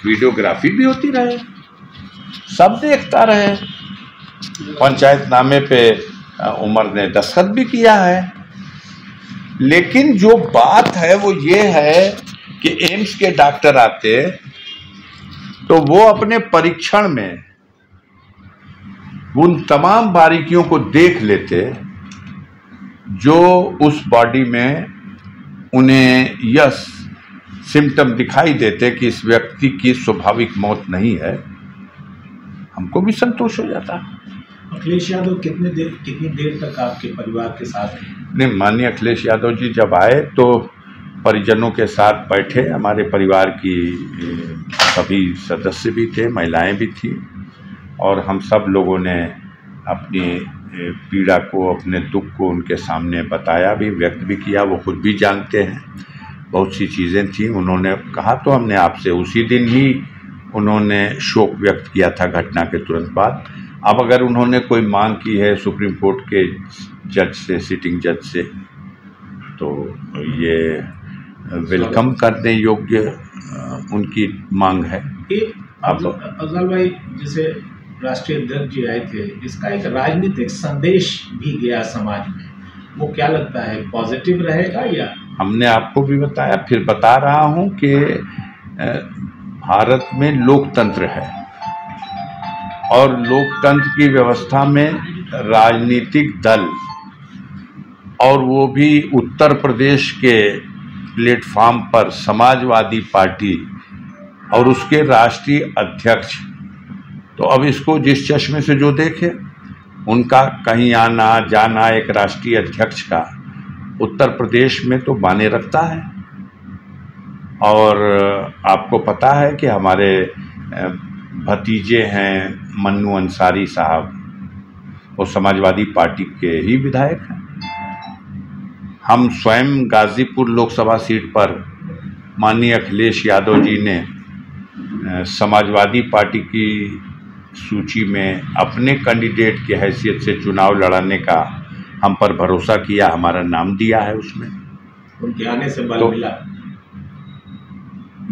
Videography भी होती रहे, सब देखता रहे। पंचायतनामे पे उमर ने दस्तखत भी किया है। लेकिन जो बात है वो ये है कि एम्स के डॉक्टर आते तो वो अपने परीक्षण में उन तमाम बारीकियों को देख लेते जो उस बॉडी में उन्हें यह सिम्टम दिखाई देते कि इस व्यक्ति की स्वाभाविक मौत नहीं है, हमको भी संतोष हो जाता। अखिलेश यादव कितनी देर तक आपके परिवार के साथ रहे? नहीं, माननीय अखिलेश यादव जी जब आए तो परिजनों के साथ बैठे। हमारे परिवार की सभी सदस्य भी थे, महिलाएं भी थी, और हम सब लोगों ने अपनी पीड़ा को, अपने दुख को उनके सामने बताया भी, व्यक्त भी किया। वो खुद भी जानते हैं बहुत सी चीज़ें थी। उन्होंने कहा तो हमने आपसे उसी दिन ही उन्होंने शोक व्यक्त किया था घटना के तुरंत बाद। अब अगर उन्होंने कोई मांग की है सुप्रीम कोर्ट के जज से, सिटिंग जज से, तो ये वेलकम करने योग्य उनकी मांग है। अफजल भाई, जैसे राष्ट्रीय अध्यक्ष जी आए थे, इसका एक राजनीतिक संदेश भी गया समाज में, वो क्या लगता है पॉजिटिव रहेगा? या हमने आपको भी बताया, फिर बता रहा हूं कि भारत में लोकतंत्र है और लोकतंत्र की व्यवस्था में राजनीतिक दल, और वो भी उत्तर प्रदेश के प्लेटफॉर्म पर समाजवादी पार्टी और उसके राष्ट्रीय अध्यक्ष, तो अब इसको जिस चश्मे से जो देखे, उनका कहीं आना जाना एक राष्ट्रीय अध्यक्ष का उत्तर प्रदेश में तो माने रखता है। और आपको पता है कि हमारे भतीजे हैं मन्नू अंसारी साहब, वो समाजवादी पार्टी के ही विधायक हैं। हम स्वयं गाजीपुर लोकसभा सीट पर माननीय अखिलेश यादव जी ने समाजवादी पार्टी की सूची में अपने कैंडिडेट की हैसियत से चुनाव लड़ाने का हम पर भरोसा किया, हमारा नाम दिया है उसमें। उनके आने से बल मिला।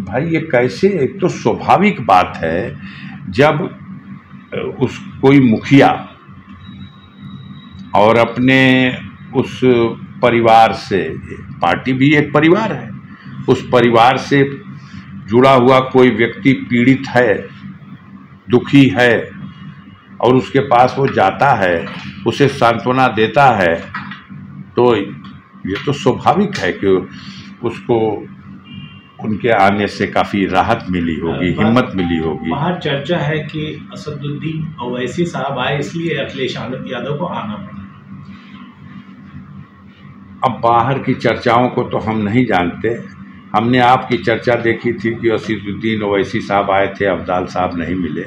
भाई ये कैसे, एक तो स्वाभाविक बात है जब उस कोई मुखिया और अपने उस परिवार से, पार्टी भी एक परिवार है, उस परिवार से जुड़ा हुआ कोई व्यक्ति पीड़ित है, दुखी है, और उसके पास वो जाता है, उसे सांत्वना देता है, तो ये तो स्वाभाविक है कि उसको उनके आने से काफ़ी राहत मिली होगी, हिम्मत मिली होगी। बाहर चर्चा है कि असदुद्दीन ओवैसी साहब आए इसलिए अखिलेश यादव को आना पड़ा। अब बाहर की चर्चाओं को तो हम नहीं जानते। हमने आपकी चर्चा देखी थी कि असदुद्दीन ओवैसी साहब आए थे, अब्दाल साहब नहीं मिले।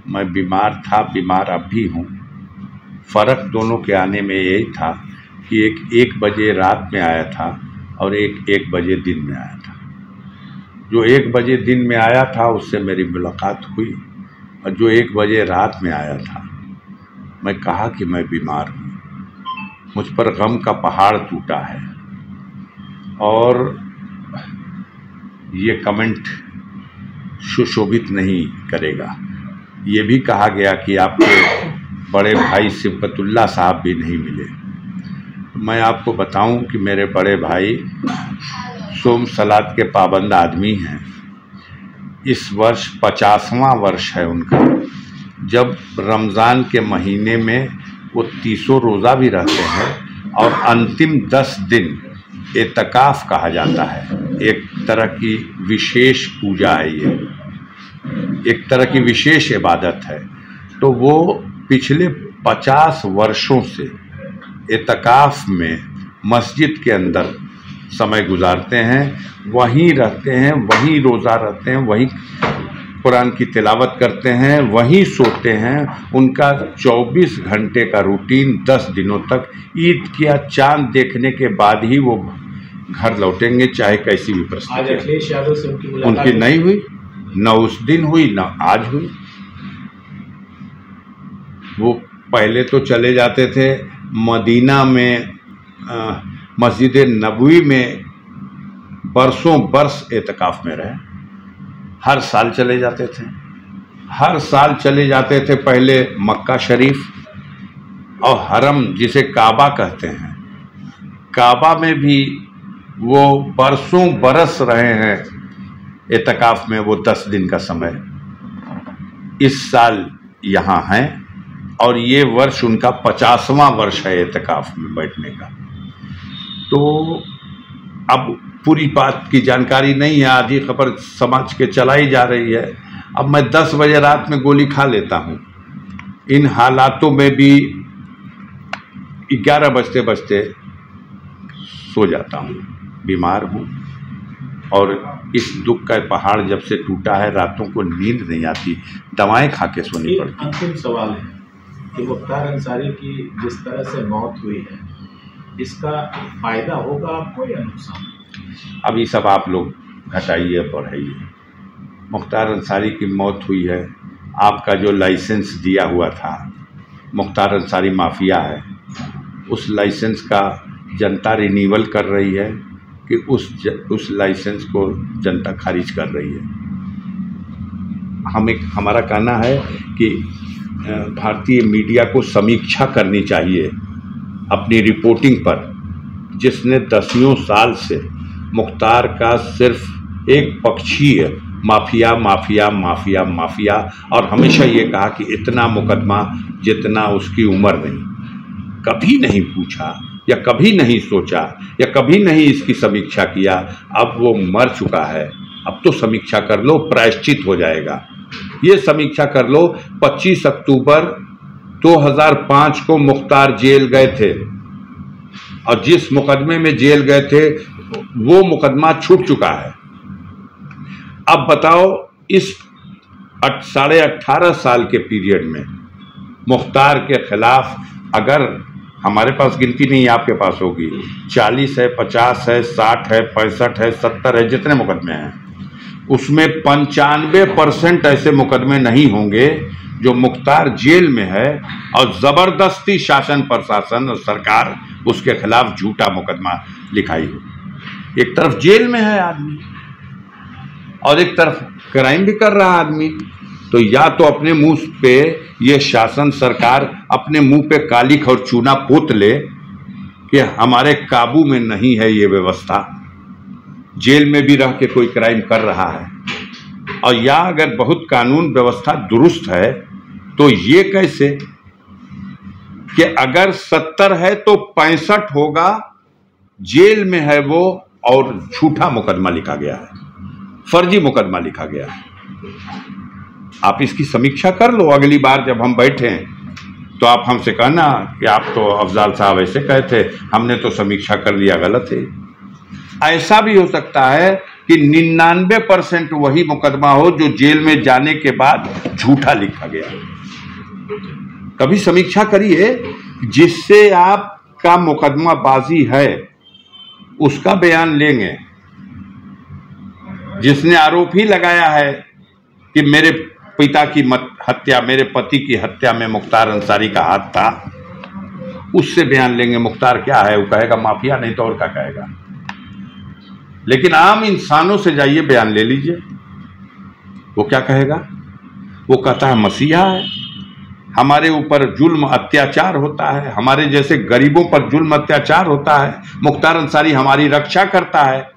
मैं बीमार था, बीमार अब भी हूँ। फ़र्क दोनों के आने में यही था कि एक बजे रात में आया था और एक बजे दिन में आया था। जो 1 बजे दिन में आया था उससे मेरी मुलाकात हुई, और जो 1 बजे रात में आया था, मैं कहा कि मैं बीमार हूँ, मुझ पर गम का पहाड़ टूटा है। और ये कमेंट सुशोभित नहीं करेगा। ये भी कहा गया कि आपके बड़े भाई सिबतुल्लाह साहब भी नहीं मिले। मैं आपको बताऊं कि मेरे बड़े भाई सोम सलात के पाबंद आदमी हैं। इस वर्ष 50वां वर्ष है उनका। जब रमज़ान के महीने में वो 30 रोज़ा भी रहते हैं, और अंतिम 10 दिन एतकाफ़ कहा जाता है। एक तरह की विशेष पूजा है, ये एक तरह की विशेष इबादत है। तो वो पिछले 50 वर्षों से एतकाफ़ में मस्जिद के अंदर समय गुजारते हैं, वहीं रहते हैं, वहीं रोज़ा रखते हैं, वहीं कुरान की तिलावत करते हैं, वहीं सोते हैं। उनका 24 घंटे का रूटीन 10 दिनों तक, ईद का चांद देखने के बाद ही वो घर लौटेंगे, चाहे कैसी भी परिस्थिति। आज अखिलेश यादव से उनकी मुलाकात उनकी नहीं हुई, न उस दिन हुई न आज हुई। वो पहले तो चले जाते थे मदीना में, मस्जिद नबवी में बरसों बरस एतकाफ़ में रहे। हर साल चले जाते थे, हर साल चले जाते थे। पहले मक्का शरीफ और हरम जिसे काबा कहते हैं, काबा में भी वो बरसों बरस रहे हैं एतकाफ़ में, वो 10 दिन का समय इस साल यहाँ हैं और ये वर्ष उनका 50वां वर्ष है एतकाफ़ में बैठने का। तो अब पूरी बात की जानकारी नहीं है, आधी खबर समाज के चलाई जा रही है। अब मैं 10 बजे रात में गोली खा लेता हूँ, इन हालातों में भी 11 बजते बजते सो जाता हूँ, बीमार हूँ और इस दुख का पहाड़ जब से टूटा है रातों को नींद नहीं आती, दवाएं खा के सोनी पड़ती। अंतिम सवाल है कि मुख्तार अंसारी की जिस तरह से मौत हुई है, इसका फायदा होगा आपको या नुकसान? अभी सब आप लोग घटाइए बढ़ाइए। मुख्तार अंसारी की मौत हुई है, आपका जो लाइसेंस दिया हुआ था, मुख्तार अंसारी माफिया है, उस लाइसेंस का जनता रिन्यूअल कर रही है कि उस लाइसेंस को जनता खारिज कर रही है। हमारा कहना है कि भारतीय मीडिया को समीक्षा करनी चाहिए अपनी रिपोर्टिंग पर, जिसने दसियों साल से मुख्तार का सिर्फ एक पक्षीय माफिया माफिया माफिया माफिया और हमेशा ये कहा कि इतना मुकदमा जितना उसकी उम्र नहीं, कभी नहीं पूछा या कभी नहीं सोचा या कभी नहीं इसकी समीक्षा किया। अब वो मर चुका है, अब तो समीक्षा कर लो, प्रायश्चित हो जाएगा। ये समीक्षा कर लो, 25 अक्टूबर 2005 को मुख्तार जेल गए थे और जिस मुकदमे में जेल गए थे वो मुकदमा छूट चुका है। अब बताओ, इस 18.5 साल के पीरियड में मुख्तार के खिलाफ, अगर हमारे पास गिनती नहीं, आपके पास होगी, 40 है, 50 है, 60 है, 65 है, 70 है, जितने मुकदमे हैं उसमें 95% ऐसे मुकदमे नहीं होंगे जो मुख्तार जेल में है और ज़बरदस्ती शासन प्रशासन और सरकार उसके खिलाफ झूठा मुकदमा लिखाई हो। एक तरफ जेल में है आदमी और एक तरफ क्राइम भी कर रहा आदमी, तो या तो अपने मुंह पे ये शासन सरकार अपने मुंह पे कालिख और चूना पोत ले कि हमारे काबू में नहीं है ये व्यवस्था, जेल में भी रह के कोई क्राइम कर रहा है, और या अगर बहुत कानून व्यवस्था दुरुस्त है तो ये कैसे कि अगर 70 है तो 65 होगा, जेल में है वो और झूठा मुकदमा लिखा गया है, फर्जी मुकदमा लिखा गया है। आप इसकी समीक्षा कर लो, अगली बार जब हम बैठें तो आप हमसे कहना कि आप तो अफजाल साहब ऐसे कहे थे, हमने तो समीक्षा कर लिया, गलत है। ऐसा भी हो सकता है कि 99% वही मुकदमा हो जो जेल में जाने के बाद झूठा लिखा गया। कभी समीक्षा करिए, जिससे आपका मुकदमा बाजी है उसका बयान लेंगे। जिसने आरोप ही लगाया है कि मेरे पिता की हत्या, मेरे पति की हत्या में मुख्तार अंसारी का हाथ था, उससे बयान लेंगे। मुख्तार क्या है, वो कहेगा माफिया, नहीं तो और क्या कहेगा। लेकिन आम इंसानों से जाइए, बयान ले लीजिए, वो क्या कहेगा। वो कहता है मसीहा है, हमारे ऊपर जुल्म अत्याचार होता है, हमारे जैसे गरीबों पर जुल्म अत्याचार होता है, मुख्तार अंसारी हमारी रक्षा करता है।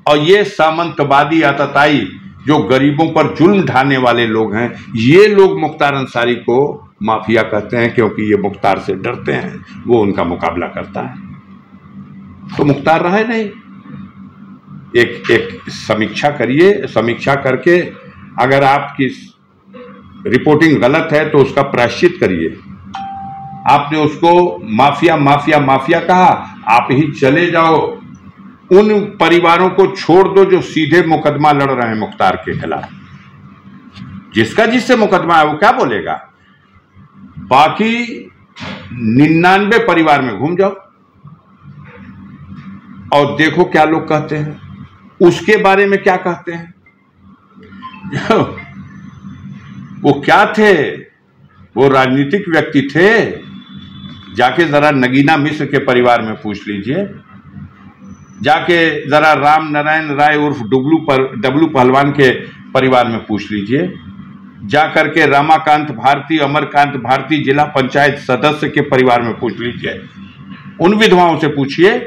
और ये सामंतवादी आतताई जो गरीबों पर जुल्म ढाने वाले लोग हैं, ये लोग मुख्तार अंसारी को माफिया कहते हैं, क्योंकि ये मुख्तार से डरते हैं, वो उनका मुकाबला करता है। तो मुख्तार रहे नहीं, एक समीक्षा करिए, समीक्षा करके अगर आपकी रिपोर्टिंग गलत है तो उसका प्रायश्चित करिए। आपने उसको माफिया माफिया माफिया कहा, आप ही चले जाओ, उन परिवारों को छोड़ दो जो सीधे मुकदमा लड़ रहे हैं मुख्तार के खिलाफ। जिसका जिससे मुकदमा है वो क्या बोलेगा, बाकी 99 परिवार में घूम जाओ और देखो क्या लोग कहते हैं, उसके बारे में क्या कहते हैं। वो क्या थे, वो राजनीतिक व्यक्ति थे। जाके जरा नगीना मिश्र के परिवार में पूछ लीजिए, जाके जरा राम नारायण राय उर्फ डब्लू पहलवान के परिवार में पूछ लीजिए, जा करके रमाकांत भारती, अमरकांत भारती जिला पंचायत सदस्य के परिवार में पूछ लीजिए, उन विधवाओं से पूछिए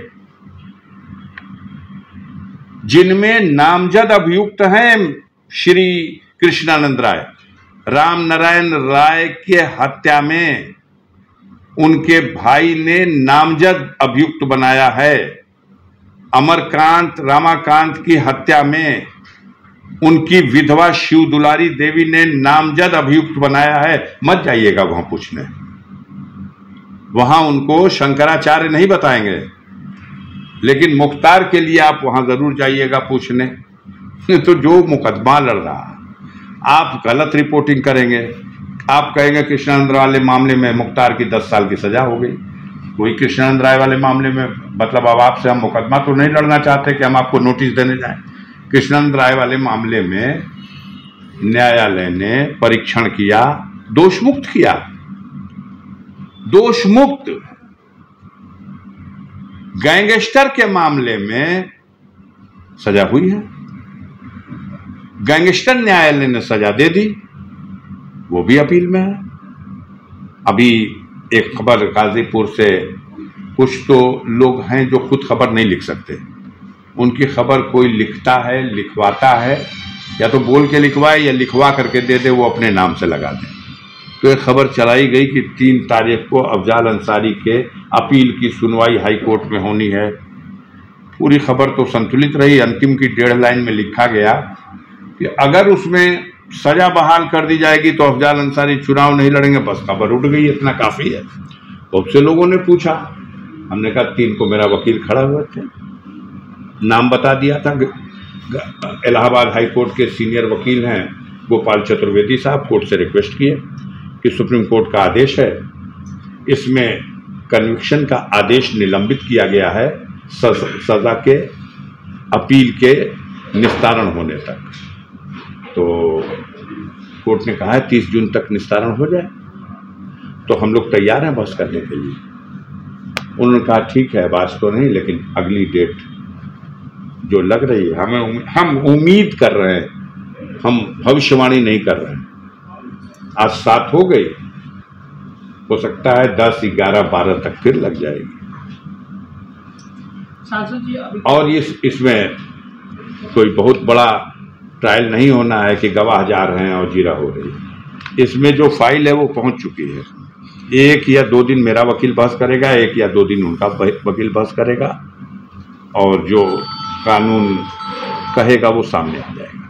जिनमें नामजद अभियुक्त हैं श्री कृष्णानंद राय। राम नारायण राय के हत्या में उनके भाई ने नामजद अभियुक्त बनाया है। अमरकांत रमाकांत की हत्या में उनकी विधवा शिव दुलारी देवी ने नामजद अभियुक्त बनाया है। मत जाइएगा वहां पूछने, वहां उनको शंकराचार्य नहीं बताएंगे, लेकिन मुख्तार के लिए आप वहां जरूर जाइएगा पूछने। तो जो मुकदमा लड़ रहा, आप गलत रिपोर्टिंग करेंगे, आप कहेंगे कृष्णानंद राय वाले मामले में मुख्तार की 10 साल की सजा हो गई। कोई कृष्णानंद राय वाले मामले में मतलब अब आपसे हम मुकदमा तो नहीं लड़ना चाहते कि हम आपको नोटिस देने जाएं। कृष्णानंद राय वाले मामले में न्यायालय ने परीक्षण किया, दोषमुक्त किया, दोषमुक्त। गैंगस्टर के मामले में सजा हुई है, गैंगस्टर न्यायालय ने सजा दे दी, वो भी अपील में है। अभी एक खबर गाजीपुर से, कुछ तो लोग हैं जो खुद खबर नहीं लिख सकते, उनकी खबर कोई लिखता है, लिखवाता है, या तो बोल के लिखवाए या लिखवा करके दे दे, वो अपने नाम से लगा दे। तो एक खबर चलाई गई कि 3 तारीख को अफजाल अंसारी के अपील की सुनवाई हाई कोर्ट में होनी है। पूरी खबर तो संतुलित रही, अंतिम की 1.5 लाइन में लिखा गया कि अगर उसमें सजा बहाल कर दी जाएगी तो अफजाल अंसारी चुनाव नहीं लड़ेंगे। बस खबर उठ गई, इतना काफ़ी है। बहुत से लोगों ने पूछा, हमने कहा 3 को मेरा वकील खड़ा हुए थे, नाम बता दिया था। इलाहाबाद हाई कोर्ट के सीनियर वकील हैं गोपाल चतुर्वेदी साहब, कोर्ट से रिक्वेस्ट किए कि सुप्रीम कोर्ट का आदेश है, इसमें कन्विक्शन का आदेश निलंबित किया गया है सजा के अपील के निस्तारण होने तक। तो कोर्ट ने कहा है 30 जून तक निस्तारण हो जाए, तो हम लोग तैयार हैं बहस करने के लिए। उन्होंने कहा ठीक है, बात तो नहीं, लेकिन अगली डेट जो लग रही है, हम उम्मीद कर रहे हैं, हम भविष्यवाणी नहीं कर रहे हैं। आज 7 हो गई, हो सकता है 10, 11, 12 तक फिर लग जाएगी। और इसमें कोई बहुत बड़ा ट्रायल नहीं होना है कि गवाह जा रहे हैं और जीरा हो रही है। इसमें जो फाइल है वो पहुंच चुकी है। 1 या 2 दिन मेरा वकील बहस करेगा, 1 या 2 दिन उनका वकील बहस करेगा, और जो कानून कहेगा वो सामने आ जाएगा।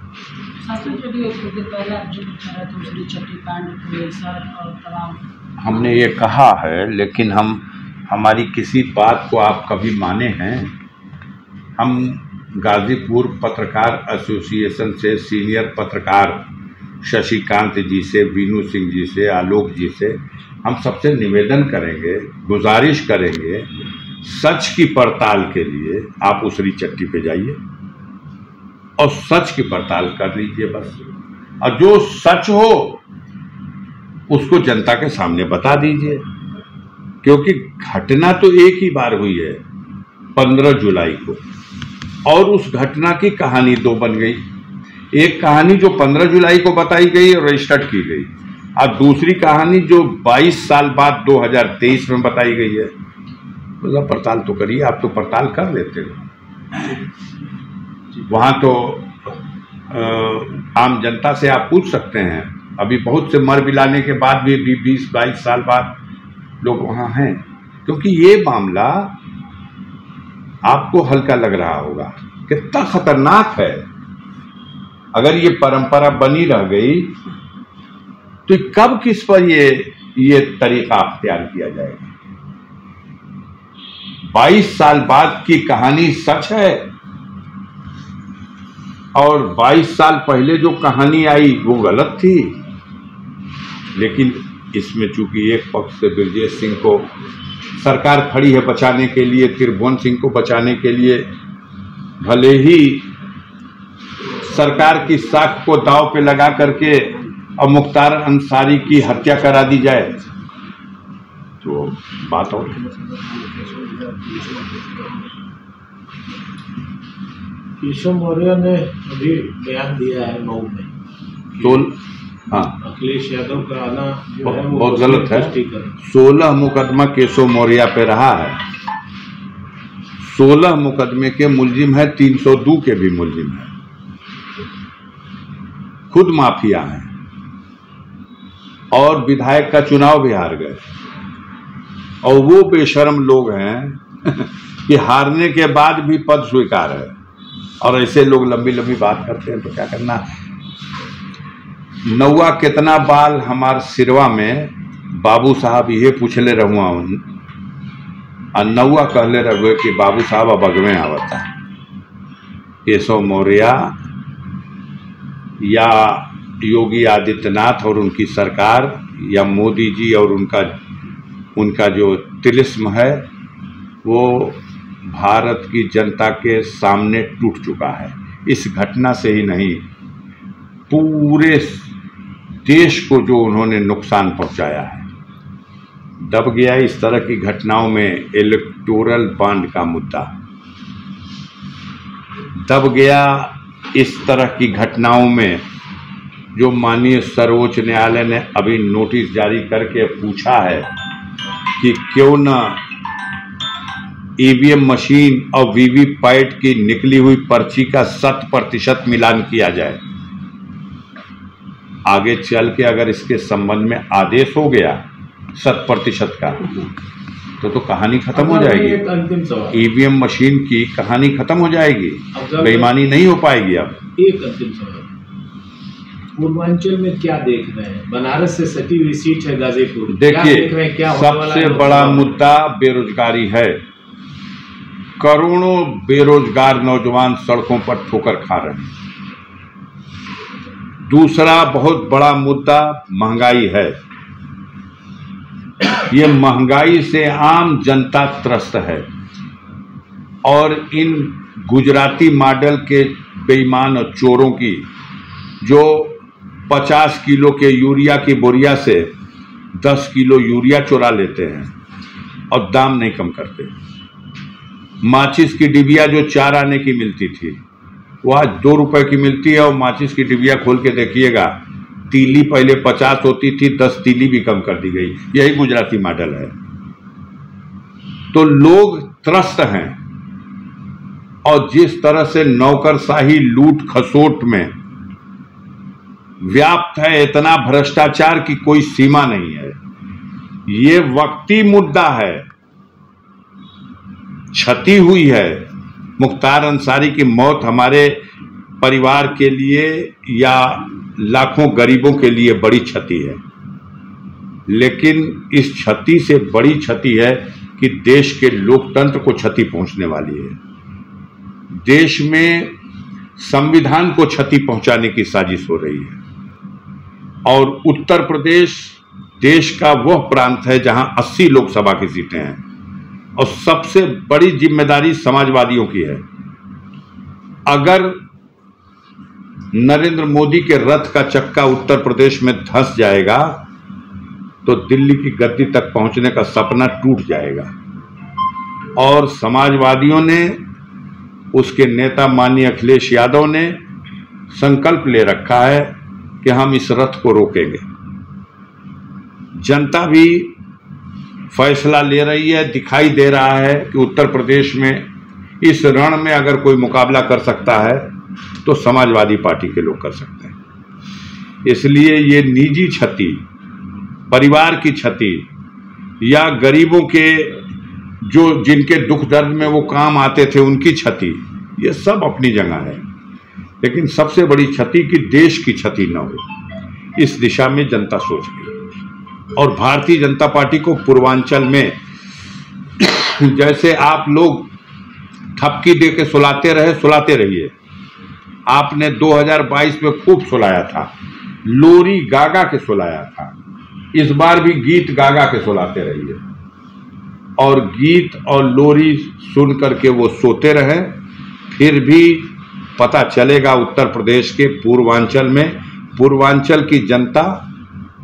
हमने ये कहा है, लेकिन हमारी किसी बात को आप कभी माने हैं? हम गाजीपुर पत्रकार एसोसिएशन से सीनियर पत्रकार शशिकांत जी से, बीनू सिंह जी से, आलोक जी से हम सबसे निवेदन करेंगे, गुजारिश करेंगे, सच की पड़ताल के लिए आप उसरी चट्टी पे जाइए और सच की पड़ताल कर लीजिए बस। और जो सच हो उसको जनता के सामने बता दीजिए, क्योंकि घटना तो एक ही बार हुई है 15 जुलाई को, और उस घटना की कहानी 2 बन गई। एक कहानी जो 15 जुलाई को बताई गई और रजिस्टर्ड की गई, और दूसरी कहानी जो 22 साल बाद 2023 में बताई गई है। मतलब पड़ताल तो करिए, आप तो पड़ताल कर लेते हो। वहाँ तो आम जनता से आप पूछ सकते हैं। अभी बहुत से मर मिलाने के बाद भी 20-22 साल बाद लोग वहाँ हैं, क्योंकि ये मामला आपको हल्का लग रहा होगा, कितना खतरनाक है। अगर ये परंपरा बनी रह गई तो कब किस पर ये तरीका अख्तियार किया जाएगा। 22 साल बाद की कहानी सच है, और 22 साल पहले जो कहानी आई वो गलत थी। लेकिन इसमें चूंकि एक पक्ष से ब्रजेश सिंह को सरकार खड़ी है बचाने के लिए, त्रिभुवन सिंह को बचाने के लिए, भले ही सरकार की साख को दांव पे लगा करके और मुख्तार अंसारी की हत्या करा दी जाए, तो बात और केशव मौर्य ने अभी बयान दिया है मऊ में, हाँ, अखिलेश यादव का आना जो है वो बहुत गलत है। 16 मुकदमा केशव मौर्य पे रहा है। 16 मुकदमे के मुलजिम है, 302 के भी मुलजिम है, खुद माफिया हैं और विधायक का चुनाव भी हार गए। और वो बेशर्म लोग हैं कि हारने के बाद भी पद स्वीकार है, और ऐसे लोग लंबी लंबी बात करते हैं तो क्या करना। नौवा कितना बाल हमार सिरवा में बाबू साहब ये पूछले रहुआ, और नौवा कहले रहुए कि बाबू साहब अब अगवे आवता। केशव मौर्य या योगी आदित्यनाथ और उनकी सरकार या मोदी जी और उनका जो तिलिस्म है वो भारत की जनता के सामने टूट चुका है। इस घटना से ही नहीं, पूरे देश को जो उन्होंने नुकसान पहुंचाया है। दब गया इस तरह की घटनाओं में इलेक्टोरल बॉन्ड का मुद्दा, दब गया इस तरह की घटनाओं में जो माननीय सर्वोच्च न्यायालय ने अभी नोटिस जारी करके पूछा है कि क्यों न ईवीएम मशीन और वीवीपैट की निकली हुई पर्ची का 100% मिलान किया जाए। आगे चल के अगर इसके संबंध में आदेश हो गया 100% का तो कहानी खत्म हो जाएगी। ईवीएम मशीन की कहानी खत्म हो जाएगी, बेईमानी नहीं हो पाएगी। अब एक अंतिम सवाल, पूर्वांचल में क्या देख रहे हैं? बनारस से सटी हुई सीट है गाजीपुर, देखिए सबसे बड़ा मुद्दा बेरोजगारी है। करोड़ों बेरोजगार नौजवान सड़कों पर ठोकर खा रहे हैं। दूसरा बहुत बड़ा मुद्दा महंगाई है। ये महंगाई से आम जनता त्रस्त है, और इन गुजराती मॉडल के बेईमान और चोरों की जो 50 किलो के यूरिया की बोरिया से 10 किलो यूरिया चुरा लेते हैं और दाम नहीं कम करते। माचिस की डिबिया जो 4 आने की मिलती थी वो आज 2 रुपए की मिलती है, और माचिस की डिबिया खोल के देखिएगा, तीली पहले 50 होती थी, 10 तीली भी कम कर दी गई। यही गुजराती मॉडल है। तो लोग त्रस्त हैं, और जिस तरह से नौकरशाही लूट खसोट में व्याप्त है, इतना भ्रष्टाचार की कोई सीमा नहीं है। ये वक्ती मुद्दा है, क्षति हुई है। मुख्तार अंसारी की मौत हमारे परिवार के लिए या लाखों गरीबों के लिए बड़ी क्षति है, लेकिन इस क्षति से बड़ी क्षति है कि देश के लोकतंत्र को क्षति पहुंचने वाली है। देश में संविधान को क्षति पहुंचाने की साजिश हो रही है। और उत्तर प्रदेश देश का वह प्रांत है जहां 80 लोकसभा की सीटें हैं, और सबसे बड़ी जिम्मेदारी समाजवादियों की है। अगर नरेंद्र मोदी के रथ का चक्का उत्तर प्रदेश में धंस जाएगा तो दिल्ली की गद्दी तक पहुंचने का सपना टूट जाएगा। और समाजवादियों ने, उसके नेता माननीय अखिलेश यादव ने संकल्प ले रखा है कि हम इस रथ को रोकेंगे। जनता भी फैसला ले रही है। दिखाई दे रहा है कि उत्तर प्रदेश में इस रण में अगर कोई मुकाबला कर सकता है तो समाजवादी पार्टी के लोग कर सकते हैं। इसलिए ये निजी क्षति, परिवार की क्षति, या गरीबों के जो जिनके दुख दर्द में वो काम आते थे उनकी क्षति, ये सब अपनी जगह है। लेकिन सबसे बड़ी क्षति कि देश की क्षति न हो, इस दिशा में जनता सोच रही है। और भारतीय जनता पार्टी को पूर्वांचल में जैसे आप लोग ठपकी दे के सुलाते रहे, सुलाते रहिए। आपने 2022 में खूब सुलाया था, लोरी गागा के सुलाया था। इस बार भी गीत गागा के सुलाते रहिए, और गीत और लोरी सुन करके वो सोते रहे। फिर भी पता चलेगा उत्तर प्रदेश के पूर्वांचल में, पूर्वांचल की जनता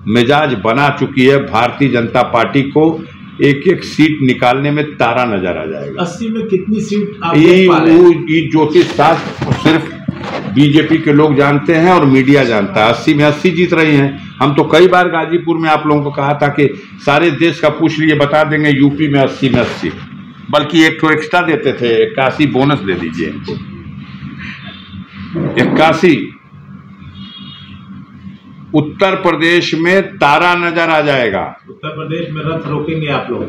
मिजाज बना चुकी है भारतीय जनता पार्टी को एक एक सीट निकालने में तारा नजर आ जाएगा। 80 में कितनी सीट आप ये ज्योतिष शास्त्र सिर्फ बीजेपी के लोग जानते हैं और मीडिया जानता है। 80 में 80 जीत रही हैं। हम तो कई बार गाजीपुर में आप लोगों को कहा था कि सारे देश का पूछ लिए, बता देंगे यूपी में 80 में 80, बल्कि एक तो एक्स्ट्रा देते थे, 81 बोनस दे दीजिए इनको, 81। उत्तर प्रदेश में तारा नजर आ जाएगा। उत्तर प्रदेश में रथ रोकेंगे आप लोग?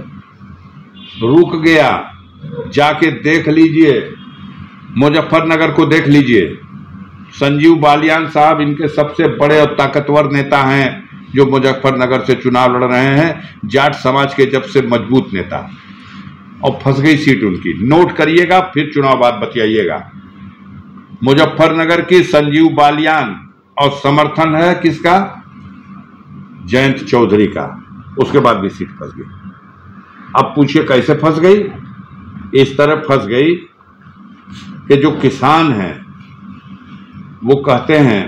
रुक गया, जाके देख लीजिए, मुजफ्फरनगर को देख लीजिए। संजीव बालियान साहब इनके सबसे बड़े और ताकतवर नेता हैं जो मुजफ्फरनगर से चुनाव लड़ रहे हैं, जाट समाज के जब से मजबूत नेता, और फंस गई सीट उनकी। नोट करिएगा, फिर चुनाव बाद बतियाइएगा। मुजफ्फरनगर की संजीव बालियान, और समर्थन है किसका? जयंत चौधरी का। उसके बाद भी सीट फंस गई। अब पूछिए कैसे फंस गई? इस तरह फंस गई कि जो किसान हैं वो कहते हैं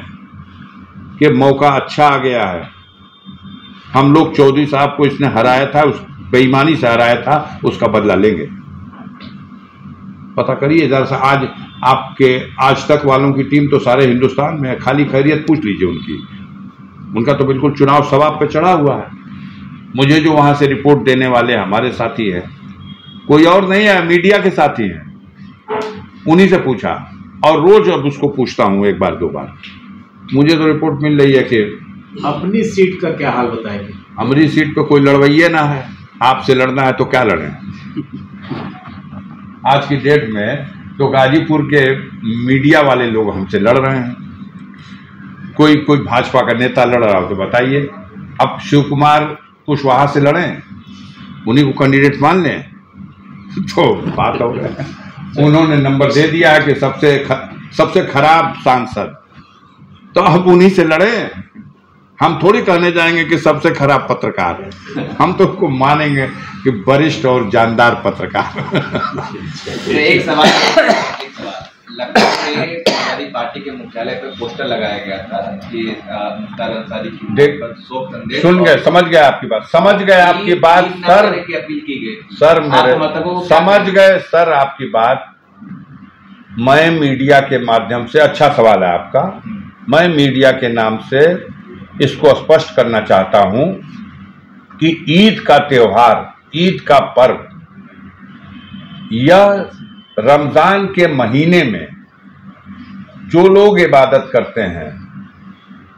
कि मौका अच्छा आ गया है, हम लोग चौधरी साहब को इसने हराया था, उस बेईमानी से हराया था, उसका बदला लेंगे। पता करिए जरा सा। आज आपके आज तक वालों की टीम तो सारे हिंदुस्तान में है, खाली खैरियत पूछ लीजिए उनकी। उनका तो बिल्कुल चुनाव सवाब पे चढ़ा हुआ है। मुझे जो वहां से रिपोर्ट देने वाले हमारे साथी हैं, कोई और नहीं है, मीडिया के साथी हैं, उन्हीं से पूछा, और रोज अब उसको पूछता हूं, एक बार दो बार। मुझे तो रिपोर्ट मिल रही है कि अपनी सीट का क्या हाल बताएंगे? हमारी सीट पे कोई लड़वैया ना है। आपसे लड़ना है तो क्या लड़ें? आज की डेट में तो गाजीपुर के मीडिया वाले लोग हमसे लड़ रहे हैं। कोई भाजपा का नेता लड़ रहा हो तो बताइए। अब शिव कुमार कुशवाहा से लड़ें, उन्हीं को कैंडिडेट मान लें तो बात हो गई। उन्होंने नंबर दे दिया है कि सबसे खराब सांसद, तो अब उन्हीं से लड़ें। हम थोड़ी कहने जाएंगे कि सबसे खराब पत्रकार है, हम तो उसको मानेंगे कि वरिष्ठ और जानदार पत्रकार। एक सवाल लखनऊ में हमारी पार्टी के मुख्यालय पर पोस्टर लगाया गया था कि मुख्तार अंसारी की शोक संदेश। सुन गए, समझ गए आपकी बात, समझ गए आपकी बात सर, की अपील की गई सर, मेरे समझ गए सर आपकी बात। मैं मीडिया के माध्यम से, अच्छा सवाल है आपका, मैं मीडिया के नाम से इसको स्पष्ट करना चाहता हूं कि ईद का त्योहार, ईद का पर्व, यह रमजान के महीने में जो लोग इबादत करते हैं,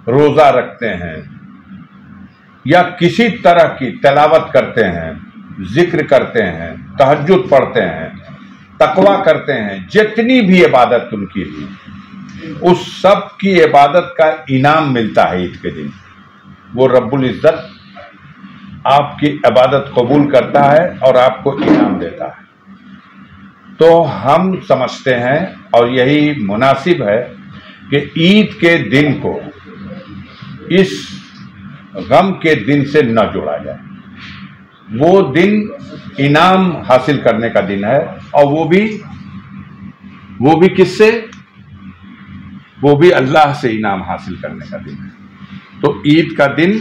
रोजा रखते हैं, या किसी तरह की तिलावत करते हैं, जिक्र करते हैं, तहज्जुद पढ़ते हैं, तकवा करते हैं, जितनी भी इबादत उनकी हुई, उस सब की इबादत का इनाम मिलता है ईद के दिन। वो रब्बुल इज्जत आपकी इबादत कबूल करता है और आपको इनाम देता है। तो हम समझते हैं और यही मुनासिब है कि ईद के दिन को इस गम के दिन से न जोड़ा जाए। वो दिन इनाम हासिल करने का दिन है, और वो भी किससे? वो भी अल्लाह से इनाम हासिल करने का दिन है। तो ईद का दिन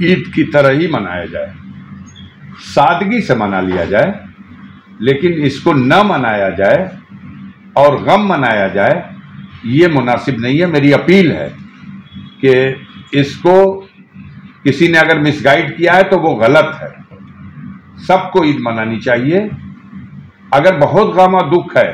ईद की तरह ही मनाया जाए, सादगी से मना लिया जाए, लेकिन इसको न मनाया जाए और गम मनाया जाए, ये मुनासिब नहीं है। मेरी अपील है कि इसको किसी ने अगर मिसगाइड किया है तो वो गलत है। सबको ईद मनानी चाहिए। अगर बहुत गम और दुख है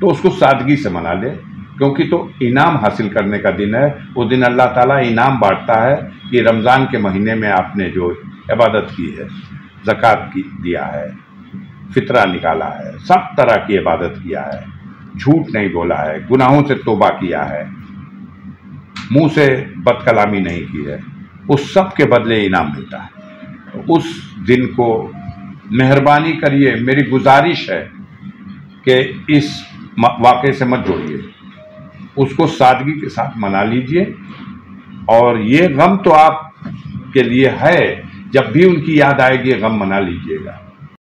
तो उसको सादगी से मना ले, क्योंकि तो इनाम हासिल करने का दिन है। वो दिन अल्लाह ताला इनाम बांटता है कि रमज़ान के महीने में आपने जो इबादत की है, ज़कात की दिया है, फितरा निकाला है, सब तरह की इबादत किया है, झूठ नहीं बोला है, गुनाहों से तौबा किया है, मुंह से बदकलामी नहीं की है, उस सब के बदले इनाम मिलता है। तो उस दिन को मेहरबानी करिए, मेरी गुजारिश है कि इस वाक़े से मत जोड़िए, उसको सादगी के साथ मना लीजिए। और ये गम तो आपके लिए है, जब भी उनकी याद आएगी गम मना लीजिएगा।